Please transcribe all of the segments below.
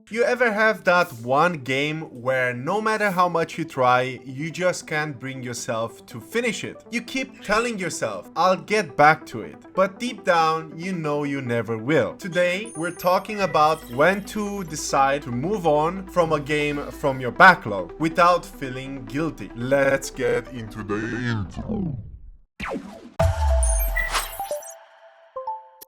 You ever have that one game where no matter how much you try, you just can't bring yourself to finish it? You keep telling yourself, I'll get back to it, but deep down, you know you never will. Today, we're talking about when to decide to move on from a game from your backlog without feeling guilty. Let's get into the intro.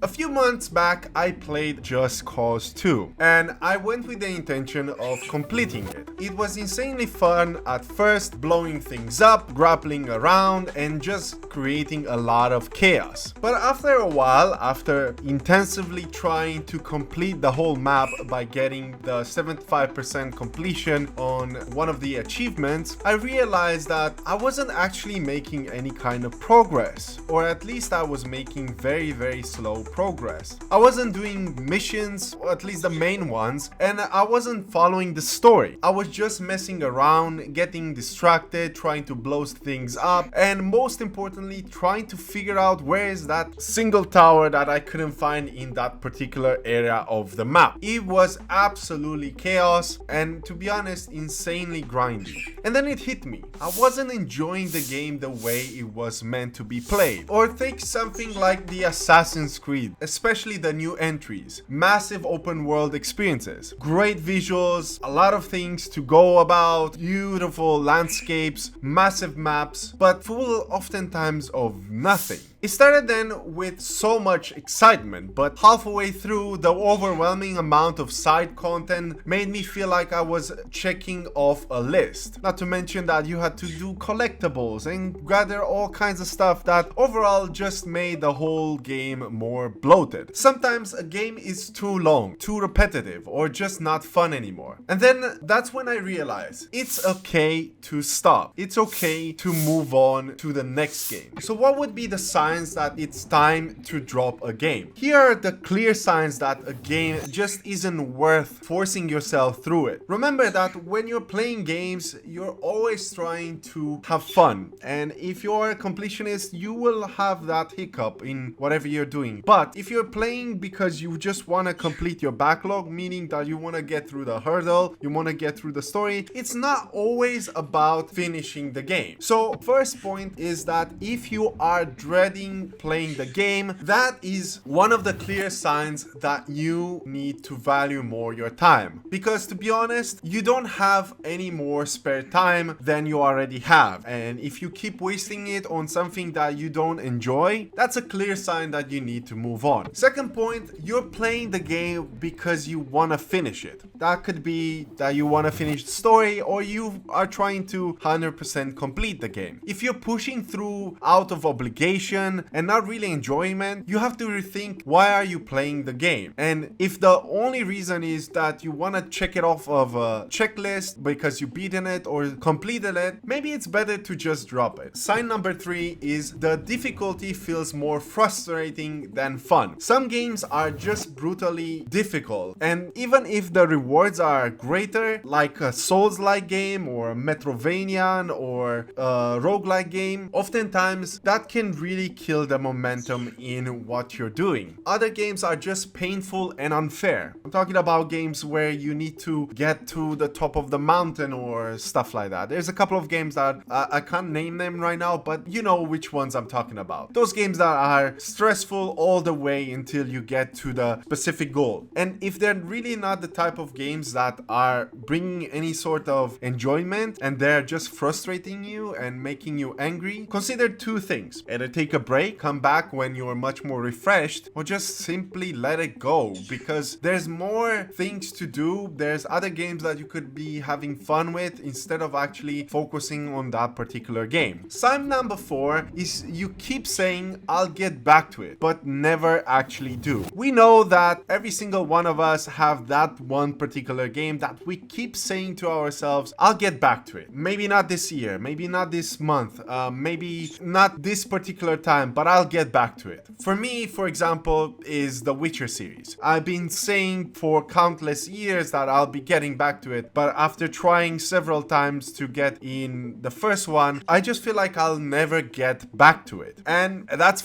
A few months back, I played Just Cause 2, and I went with the intention of completing it. It was insanely fun at first, blowing things up, grappling around, and just creating a lot of chaos. But after a while, after intensively trying to complete the whole map by getting the 75% completion on one of the achievements, I realized that I wasn't actually making any kind of progress, or at least I was making very slow progress. I wasn't doing missions, or at least the main ones, and I wasn't following the story. I was just messing around, getting distracted, trying to blow things up, and most importantly, trying to figure out where is that single tower that I couldn't find in that particular area of the map. It was absolutely chaos, and to be honest, insanely grindy. And then it hit me. I wasn't enjoying the game the way it was meant to be played. Or take something like the Assassin's Creed, especially the new entries. Massive open world experiences, great visuals, a lot of things to go about, beautiful landscapes, massive maps, but full oftentimes of nothing. It started then with so much excitement, but halfway through, the overwhelming amount of side content made me feel like I was checking off a list. Not to mention that you had to do collectibles and gather all kinds of stuff that overall just made the whole game more bloated. Sometimes a game is too long, too repetitive, or just not fun anymore. And then that's when I realized it's okay to stop. It's okay to move on to the next game. So what would be the signs that it's time to drop a game? Here are the clear signs that a game just isn't worth forcing yourself through it. Remember that when you're playing games, you're always trying to have fun. And if you're a completionist, you will have that hiccup in whatever you're doing. But if you're playing because you just want to complete your backlog, meaning that you want to get through the hurdle, you want to get through the story, it's not always about finishing the game. So first point is that if you are dreading playing the game, that is one of the clear signs that you need to value more your time. Because to be honest, you don't have any more spare time than you already have. And if you keep wasting it on something that you don't enjoy, that's a clear sign that you need to move on. Second point, you're playing the game because you want to finish it. That could be that you want to finish the story, or you are trying to 100% complete the game. If you're pushing through out of obligation and not really enjoyment, you have to rethink why are you playing the game. And if the only reason is that you want to check it off of a checklist because you beaten it or completed it, maybe it's better to just drop it. Sign number 3 is the difficulty feels more frustrating than fun. Some games are just brutally difficult, and even if the rewards are greater, like a Souls-like game or a Metrovanian or a roguelike game, oftentimes that can really kill the momentum in what you're doing. Other games are just painful and unfair. I'm talking about games where you need to get to the top of the mountain or stuff like that. There's a couple of games that I can't name them right now, but you know which ones I'm talking about. Those games that are stressful all the way until you get to the specific goal. And if they're really not the type of games that are bringing any sort of enjoyment and they're just frustrating you and making you angry, consider two things. Either take a break, come back when you're much more refreshed, or just simply let it go, because there's more things to do. There's other games that you could be having fun with instead of actually focusing on that particular game. Sign number 4 is you keep saying I'll get back to it, but never actually do. We know that every single one of us have that one particular game that we keep saying to ourselves, I'll get back to it. Maybe not this year, maybe not this month, maybe not this particular time. time, but I'll get back to it. For me, for example, is the Witcher series. I've been saying for countless years that I'll be getting back to it, but after trying several times to get in the first one, I just feel like I'll never get back to it. And that's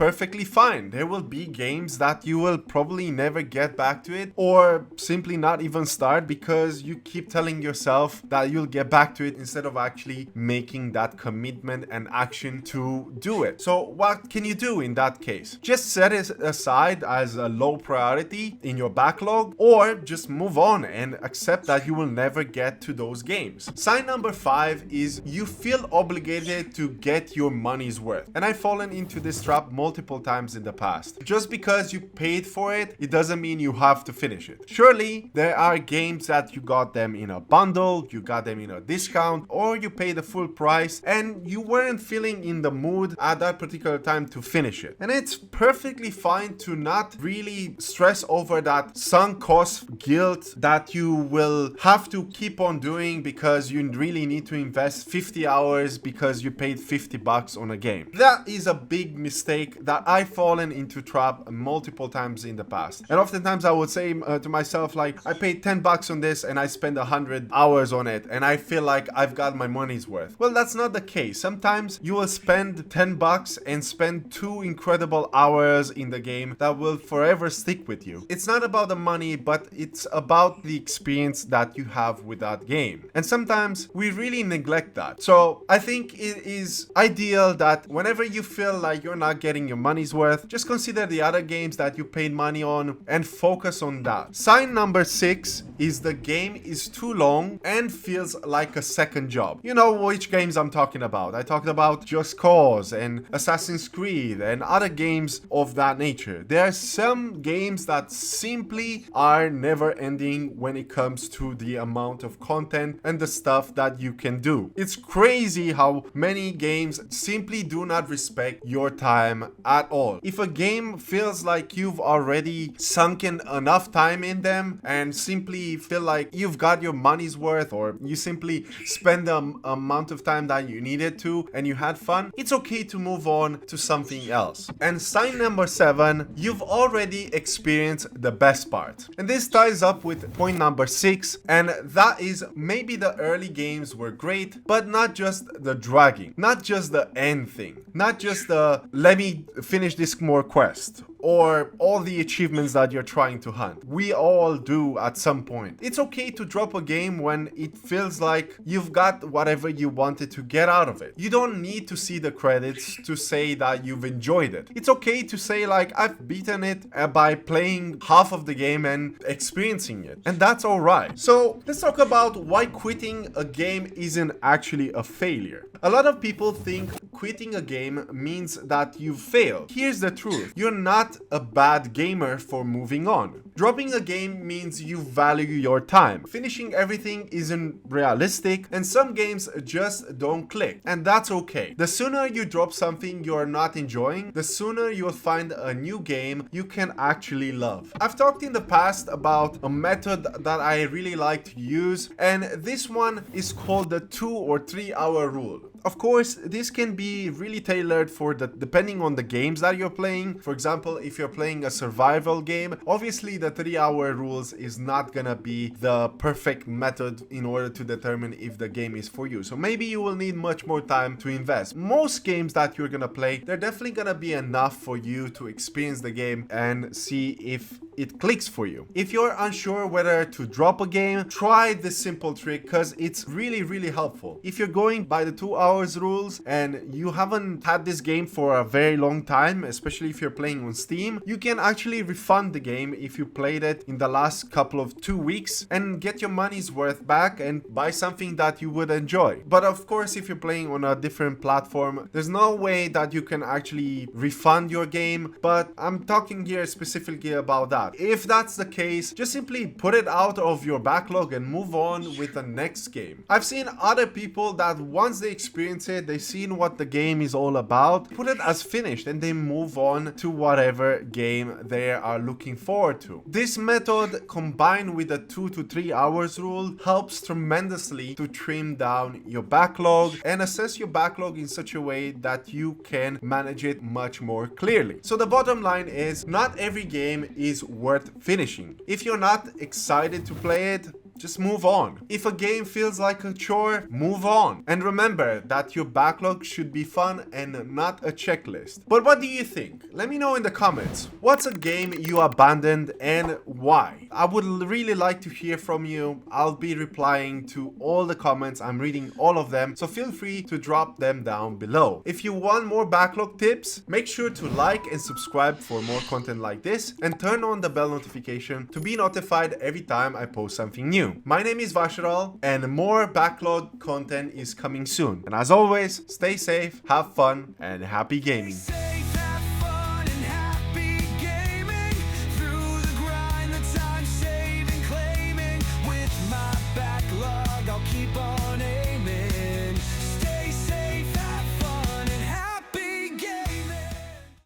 perfectly fine. There will be games that you will probably never get back to it, or simply not even start because you keep telling yourself that you'll get back to it instead of actually making that commitment and action to do it. So what can you do in that case? Just set it aside as a low priority in your backlog, or just move on and accept that you will never get to those games. Sign number 5 is you feel obligated to get your money's worth. And I've fallen into this trap multiple times in the past. Just because you paid for it, it doesn't mean you have to finish it. Surely there are games that you got them in a bundle, you got them in a discount, or you paid the full price and you weren't feeling in the mood at that particular time to finish it. And it's perfectly fine to not really stress over that sunk cost guilt that you will have to keep on doing because you really need to invest 50 hours because you paid $50 on a game. That is a big mistake that I've fallen into trap multiple times in the past. And oftentimes I would say to myself, like, I paid $10 on this and I spend 100 hours on it and I feel like I've got my money's worth. Well, that's not the case. Sometimes you will spend $10 and spend 2 incredible hours in the game that will forever stick with you. It's not about the money, but it's about the experience that you have with that game. And sometimes we really neglect that. So I think it is ideal that whenever you feel like you're not getting your money's worth, just consider the other games that you paid money on and focus on that. Sign number 6 is the game is too long and feels like a second job. You know which games I'm talking about. I talked about Just Cause and Assassin's Creed and other games of that nature. There are some games that simply are never ending when it comes to the amount of content and the stuff that you can do. It's crazy how many games simply do not respect your time at all. If a game feels like you've already sunken enough time in them and simply feel like you've got your money's worth, or you simply spend the amount of time that you needed to and you had fun, it's okay to move on to something else. And sign number 7, you've already experienced the best part. And this ties up with point number 6, and that is maybe the early games were great, but not just the dragging, not just the end thing, not just the let me finish this more quest, or all the achievements that you're trying to hunt. We all do at some point. It's okay to drop a game when it feels like you've got whatever you wanted to get out of it. You don't need to see the credits to say that you've enjoyed it. It's okay to say, like, I've beaten it by playing half of the game and experiencing it. And that's alright. So let's talk about why quitting a game isn't actually a failure. A lot of people think quitting a game means that you've failed. Here's the truth. You're not a bad gamer for moving on. Dropping a game means you value your time. Finishing everything isn't realistic, and some games just don't click, and that's okay. The sooner you drop something you're not enjoying, the sooner you'll find a new game you can actually love. I've talked in the past about a method that I really like to use, and this one is called the 2 or 3 hour rule. Of course, this can be really tailored for depending on the games that you're playing. For example, if you're playing a survival game, obviously the 3 hour rules is not gonna be the perfect method in order to determine if the game is for you. So maybe you will need much more time to invest. Most games that you're gonna play, they're definitely gonna be enough for you to experience the game and see if it clicks for you. If you're unsure whether to drop a game, try this simple trick because it's really helpful. If you're going by the 2 hours rules and you haven't had this game for a very long time, especially if you're playing on Steam, you can actually refund the game if you played it in the last couple of 2 weeks and get your money's worth back and buy something that you would enjoy. But of course, if you're playing on a different platform, there's no way that you can actually refund your game, but I'm talking here specifically about that. If that's the case, just simply put it out of your backlog and move on with the next game. I've seen other people that once they experience experience it, they've seen what the game is all about, put it as finished, and they move on to whatever game they are looking forward to. This method, combined with the 2 to 3 hours rule, helps tremendously to trim down your backlog and assess your backlog in such a way that you can manage it much more clearly. So the bottom line is, not every game is worth finishing. If you're not excited to play it, just move on. If a game feels like a chore, move on. And remember that your backlog should be fun and not a checklist. But what do you think? Let me know in the comments. What's a game you abandoned and why? I would really like to hear from you. I'll be replying to all the comments. I'm reading all of them, so feel free to drop them down below. If you want more backlog tips, make sure to like and subscribe for more content like this, and turn on the bell notification to be notified every time I post something new. My name is s.t.a.l.k.e.r and more backlog content is coming soon. And as always, stay safe, have fun, and happy gaming.